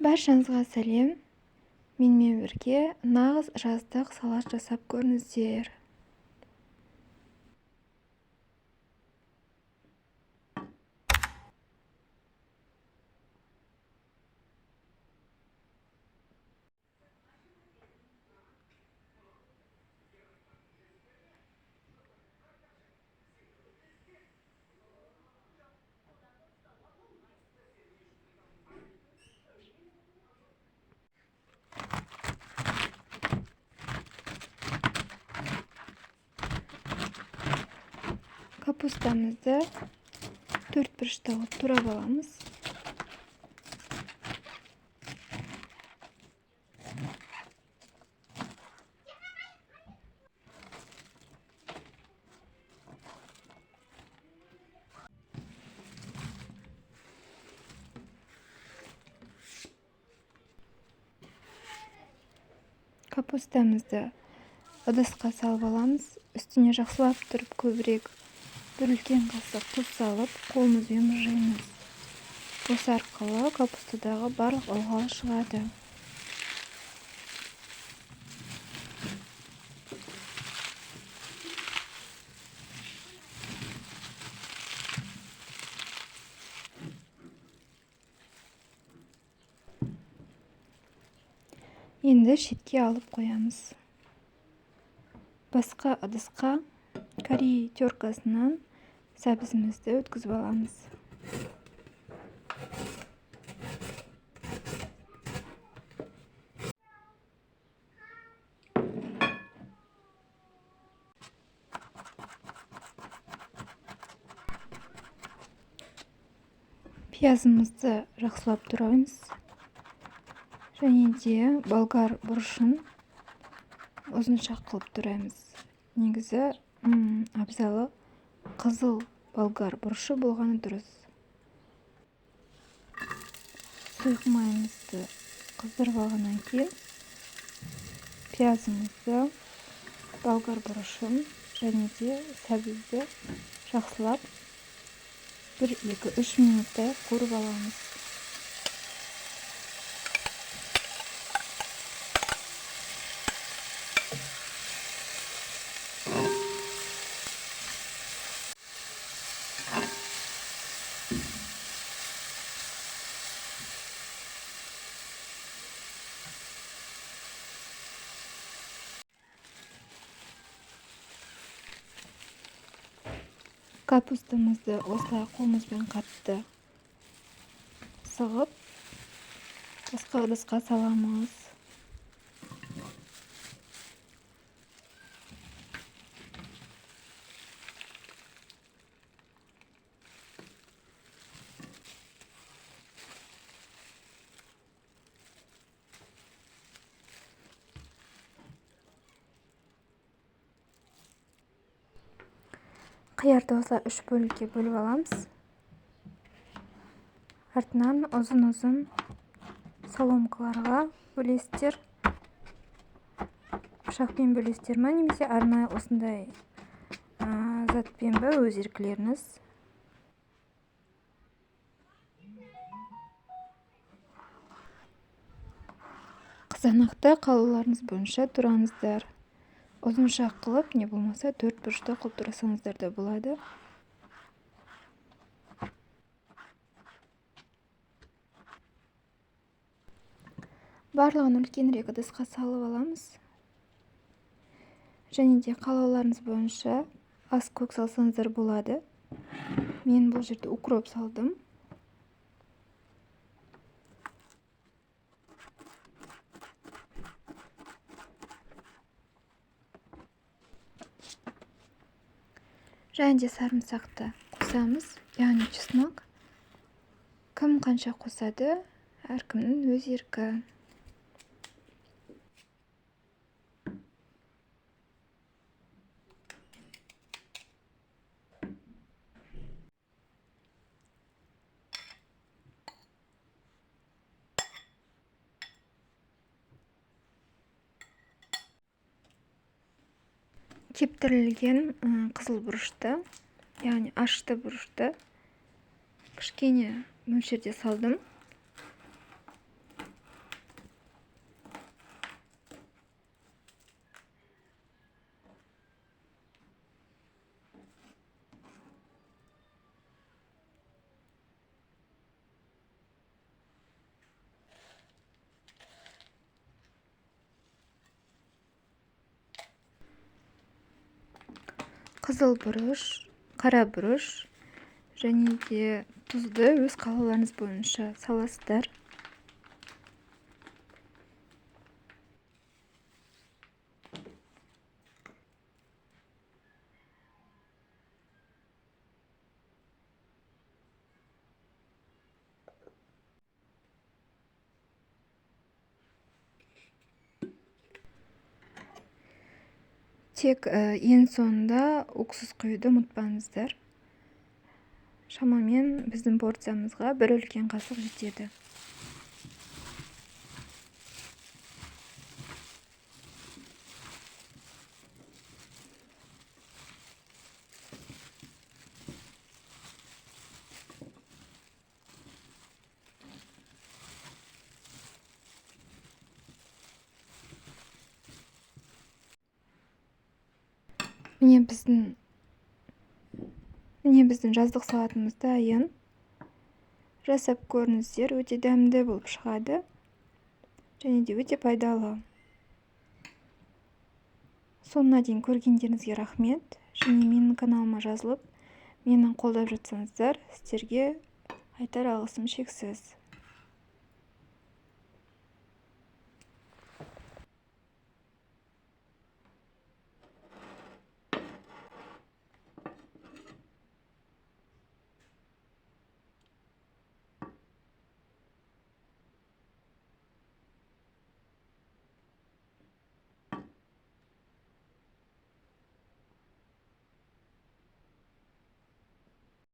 Баршаңызға сәлем. Менімен бірге нағыз жаздық салат жасап көріңіздер. Капустамызды 4 бұрышта қылып турап аламыз. Капустамызды ыдысқа салып аламыз. Үстіне жақсылап тұрып көбірек бір үлкен қасық тұз салып, қолымызбен мыжимыз. Осы арқылы капустадағы барлық ылғал шығады. Енді шетке алып қоямыз. Басқа ыдысқа корей теркасынан сәбізімізді өткізіп аламыз. Пиязымызды жақсылап тураймыз. Және де болгар бұрышын ұзынша қылып тураймыз. Негізі абзалы қызыл болгар бұрышы болғаны дұрыс. Сұйық майымызды қыздырып алғаннан кейін пиязымызды, болгар бұрышын және де сәбізді жақсылап 1-2-3 минуттай қуырып аламыз. Капустамызды осылай қолымызбен қатты сығып, басқа ыдысқа саламыз. Қиярды осылай 3 бөлікке бөліп аламыз. Артынан ұзын-ұзын соломкаларға бөлесіздер. Пышақпен бөлесіздер ме, немесе арнайы осындай затпен бе, өз еркілеріңіз. Қызанақты қалауларыңыз бойынша тураңыздар. Ұзынша қылып, не болмаса 4 бұрышта қылып турасаңыздар да болады. Барлығын үлкенірек ыдысқа салып аламыз. Және де қалауларыңыз бойынша ас көк салсаңыздар болады. Мен бұл жерде укроп салдым. Және де сарымсақты қосамыз, яғни чеснок. Кім қанша қосады, әркімнің өз еркі. Кептірілген қызыл бұрышты, яғни ашты бұрышты кішкене мөлшерде салдым. қызыл бұрыш, қара бұрыш және де тұзды өз қалауларыңыз бойынша саласыздар. Тек ең соңында уксус құюды ұмытпаңыздар. Шамамен біздің порциямызға 1 үлкен қасық жетеді. Міне біздің жаздық салатымыз дайын. Жасап көріңіздер, өте дәмді болып шығады және де өте пайдалы. Соңына дейін көргендеріңізге рахмет. Және менің каналыма жазылып, мені қолдап жатсаңыздар, сіздерге айтар алғысым шексіз.